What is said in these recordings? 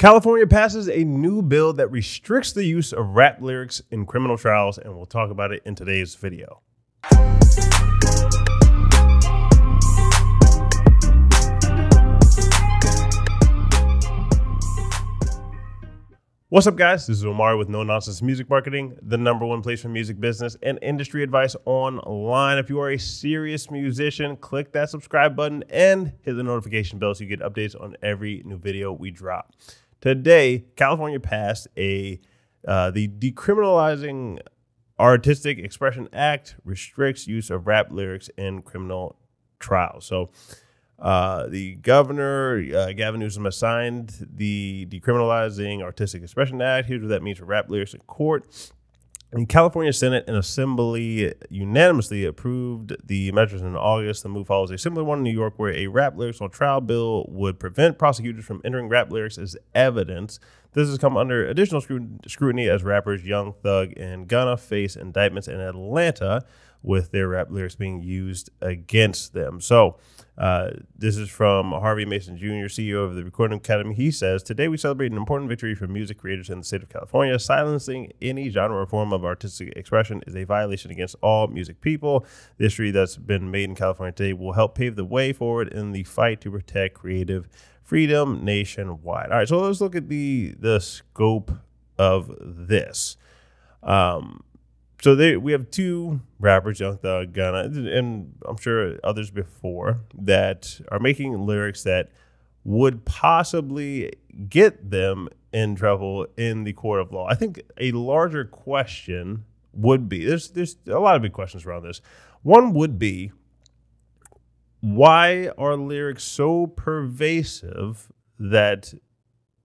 California passes a new bill that restricts the use of rap lyrics in criminal trials, and we'll talk about it in today's video. What's up, guys? This is Omari with No Nonsense Music Marketing, the #1 place for music business and industry advice online. If you are a serious musician, click that subscribe button and hit the notification bell so you get updates on every new video we drop. Today, California passed the Decriminalizing Artistic Expression Act restricts use of rap lyrics in criminal trials. So the governor, Gavin Newsom, has signed the Decriminalizing Artistic Expression Act. Here's what that means for rap lyrics in court. The California Senate and Assembly unanimously approved the measures in August. The move follows a similar one in New York, where a rap lyrics on trial bill would prevent prosecutors from entering rap lyrics as evidence. This has come under additional scrutiny as rappers Young Thug and Gunna face indictments in Atlanta with their rap lyrics being used against them. So this is from Harvey Mason Jr., CEO of the Recording Academy. He says, "Today we celebrate an important victory for music creators in the state of California. Silencing any genre or form of artistic expression is a violation against all music people. The history that's been made in California today will help pave the way forward in the fight to protect creative freedom nationwide." All right, so let's look at the scope of this. So we have two rappers, Young Thug, Gunna, and I'm sure others before, that are making lyrics that would possibly get them in trouble in the court of law. I think a larger question would be, there's a lot of big questions around this. One would be, why are lyrics so pervasive that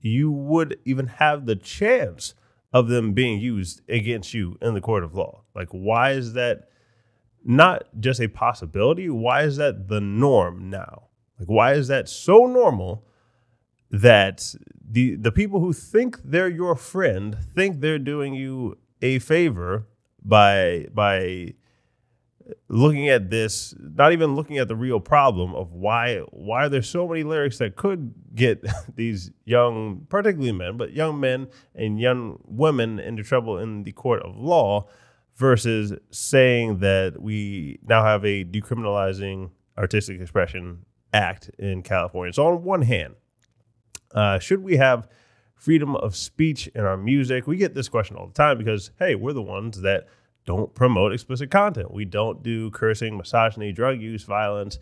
you would even have the chance of them being used against you in the court of law? Like, why is that not just a possibility? Why is that the norm now? Like, why is that so normal that the people who think they're your friend think they're doing you a favor by looking at this, not even looking at the real problem of why there's so many lyrics that could get these young, particularly men, but young men and young women into trouble in the court of law, versus saying that we now have a Decriminalizing Artistic Expression Act in California. So on one hand, should we have freedom of speech in our music? We get this question all the time because, hey, we're the ones that don't promote explicit content. We don't do cursing, misogyny, drug use, violence,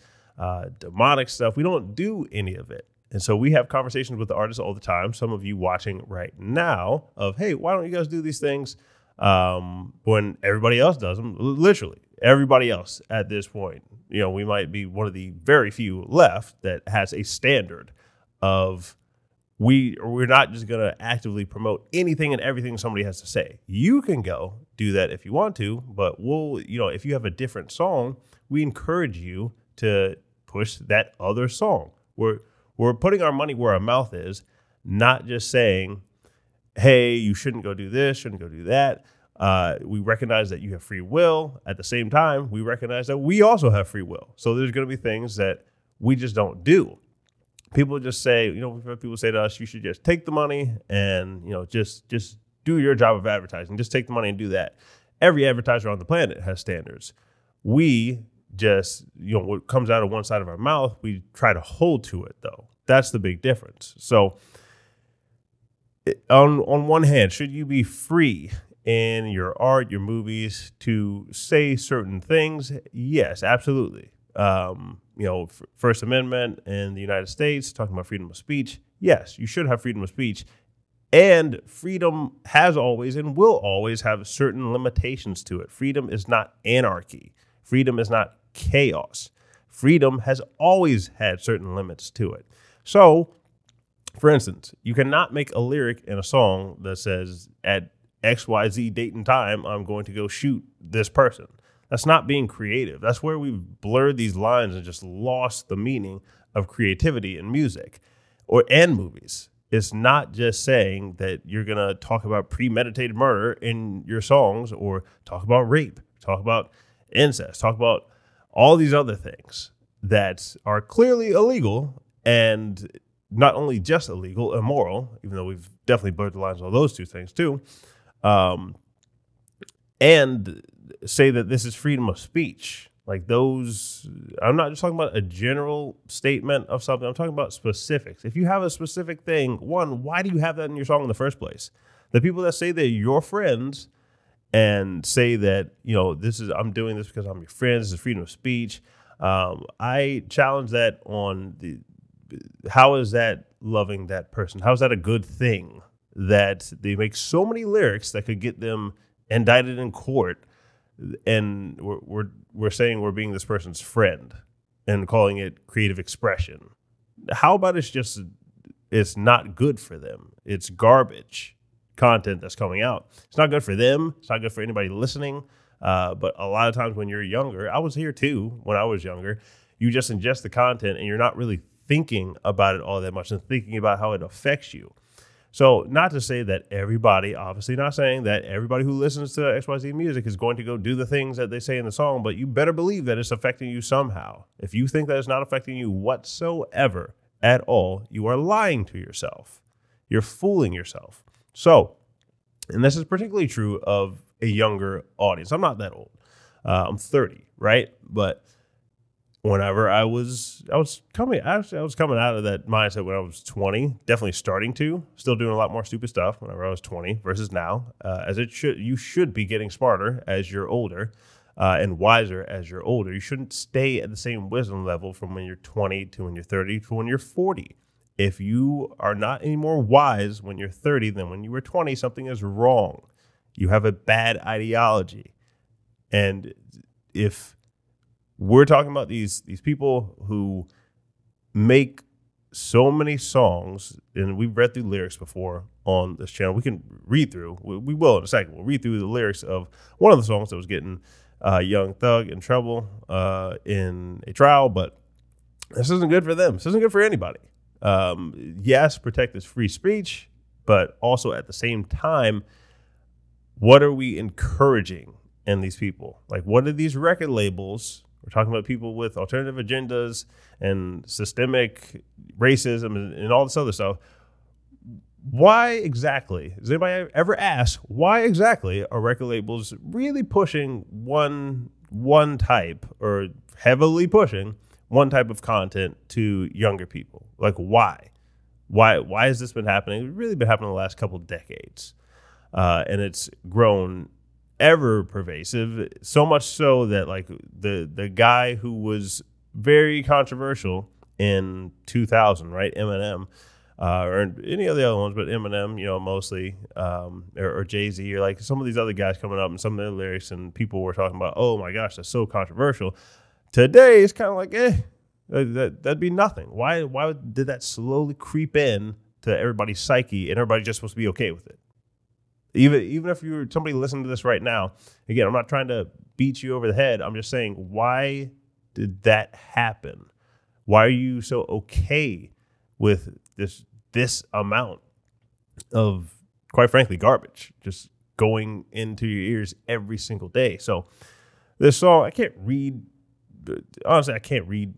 demonic stuff. We don't do any of it. And so we have conversations with the artists all the time. Some of you watching right now of, hey, why don't you guys do these things when everybody else does them? Literally, everybody else at this point. You know, we might be one of the very few left that has a standard of we're not just going to actively promote anything and everything somebody has to say. You can go do that if you want to, but if you have a different song, we encourage you to push that other song. We're putting our money where our mouth is, not just saying, hey, you shouldn't go do this, shouldn't go do that. We recognize that you have free will. At the same time, we recognize that we also have free will. So there's going to be things that we just don't do. People just say, we've heard people say to us, you should just take the money and, just do your job of advertising. Just take the money and do that. Every advertiser on the planet has standards. We just, what comes out of one side of our mouth, we try to hold to it, though. That's the big difference. So on one hand, should you be free in your art, your movies, to say certain things? Yes, absolutely. First Amendment in the United States, talking about freedom of speech. Yes, you should have freedom of speech. And freedom has always and will always have certain limitations to it. Freedom is not anarchy. Freedom is not chaos. Freedom has always had certain limits to it. So, for instance, you cannot make a lyric in a song that says, at XYZ date and time, I'm going to go shoot this person. That's not being creative. That's where we've blurred these lines and just lost the meaning of creativity in music and movies. It's not just saying that you're going to talk about premeditated murder in your songs, or talk about rape, talk about incest, talk about all these other things that are clearly illegal and not only just illegal, immoral, even though we've definitely blurred the lines on those two things too, and say that this is freedom of speech. Like those, I'm not just talking about a general statement of something. I'm talking about specifics. If you have a specific thing, one, why do you have that in your song in the first place? The people that say they're your friends and say that, I'm doing this because I'm your friend, this is freedom of speech. I challenge that on how is that loving that person? How is that a good thing that they make so many lyrics that could get them indicted in court, and we're saying we're being this person's friend and calling it creative expression? How about it's not good for them? It's garbage content that's coming out. It's not good for them. It's not good for anybody listening. But a lot of times when you're younger, I was here too when I was younger, you just ingest the content and you're not really thinking about it all that much and thinking about how it affects you. So not to say that everybody, obviously not saying that everybody who listens to XYZ music is going to go do the things that they say in the song, but you better believe that it's affecting you somehow. If you think that it's not affecting you whatsoever at all, you are lying to yourself. You're fooling yourself. So, and this is particularly true of a younger audience. I'm not that old. I'm 30, right? But whenever I was coming out of that mindset when I was 20, definitely starting to, still doing a lot more stupid stuff whenever I was 20 versus now, you should be getting smarter as you're older, and wiser as you're older. You shouldn't stay at the same wisdom level from when you're 20 to when you're 30 to when you're 40. If you are not any more wise when you're 30 than when you were 20, something is wrong. You have a bad ideology. And if we're talking about these people who make so many songs, and we've read through lyrics before on this channel. We can read through. We will in a second. We'll read through the lyrics of one of the songs that was getting Young Thug in trouble in a trial, but this isn't good for them. This isn't good for anybody. Yes, protect this free speech, but also at the same time, what are we encouraging in these people? Like, what are these record labels? We're talking about people with alternative agendas and systemic racism and all this other stuff. Why exactly? Does anybody ever ask why exactly are record labels really pushing one type, or heavily pushing one type of content to younger people? Like, why? Why has this been happening? It's really been happening the last couple of decades, and it's grown ever pervasive, so much so that like the guy who was very controversial in 2000, right, Eminem, or any of the other ones, but Eminem, mostly, or Jay-Z, or like some of these other guys coming up and some of their lyrics, and people were talking about, oh my gosh, that's so controversial. Today it's kind of like, that'd be nothing. Why did that slowly creep in to everybody's psyche and everybody's just supposed to be okay with it? Even if you're somebody listening to this right now, again, I'm not trying to beat you over the head. I'm just saying, why did that happen? Why are you so okay with this amount of, quite frankly, garbage just going into your ears every single day? So this song, I can't read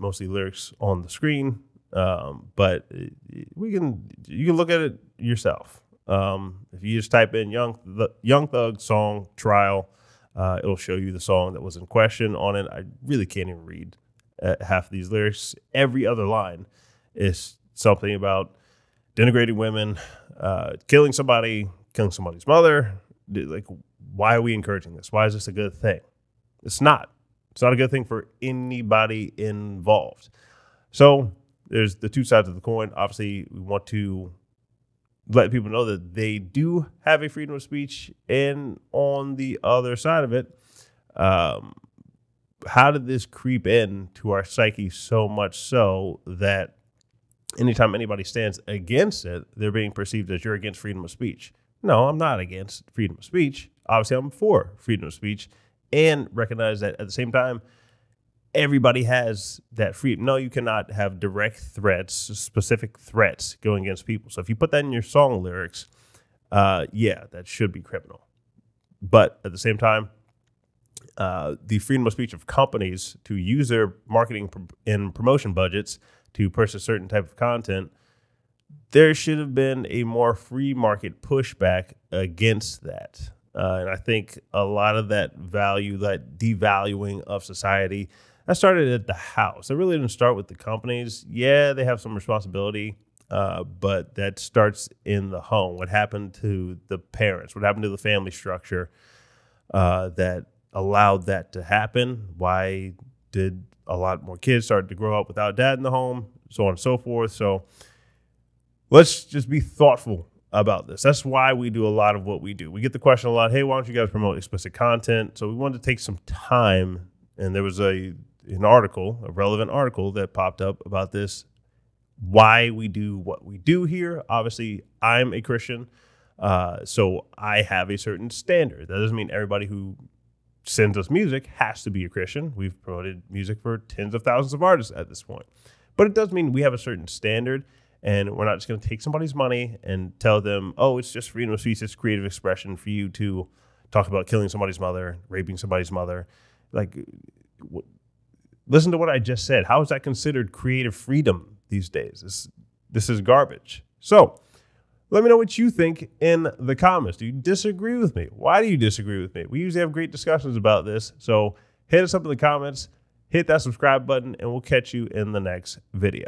mostly lyrics on the screen, but you can look at it yourself. If you just type in Young Thug song trial, it'll show you the song that was in question on it. I really can't even read half of these lyrics. Every other line is something about denigrating women, killing somebody's mother. Like, why are we encouraging this? Why is this a good thing? It's not. It's not a good thing for anybody involved. So there's the two sides of the coin. Obviously, we want to let people know that they do have a freedom of speech, and on the other side of it, how did this creep in to our psyche so much so that anytime anybody stands against it, they're being perceived as you're against freedom of speech? No, I'm not against freedom of speech. Obviously, I'm for freedom of speech, and recognize that at the same time, everybody has that freedom. No, you cannot have direct threats, specific threats going against people. So if you put that in your song lyrics, that should be criminal. But at the same time, the freedom of speech of companies to use their marketing and promotion budgets to purchase certain type of content, there should have been a more free market pushback against that. And I think a lot of that value, that devaluing of society, that started at the house. It really didn't start with the companies. Yeah, they have some responsibility, but that starts in the home. What happened to the parents? What happened to the family structure that allowed that to happen? Why did a lot more kids start to grow up without dad in the home? So on and so forth. So let's just be thoughtful about this. That's why we do a lot of what we do. We get the question a lot, hey, why don't you guys promote explicit content? So we wanted to take some time, and there was an article, a relevant article that popped up about this, why we do what we do here. Obviously, I'm a Christian, so I have a certain standard. That doesn't mean everybody who sends us music has to be a Christian. We've promoted music for tens of thousands of artists at this point. But it does mean we have a certain standard, and we're not just going to take somebody's money and tell them, oh, it's just freedom of speech, it's creative expression for you to talk about killing somebody's mother, raping somebody's mother. Like, listen to what I just said. How is that considered creative freedom these days? This is garbage. So let me know what you think in the comments. Do you disagree with me? Why do you disagree with me? We usually have great discussions about this. So hit us up in the comments, hit that subscribe button, and we'll catch you in the next video.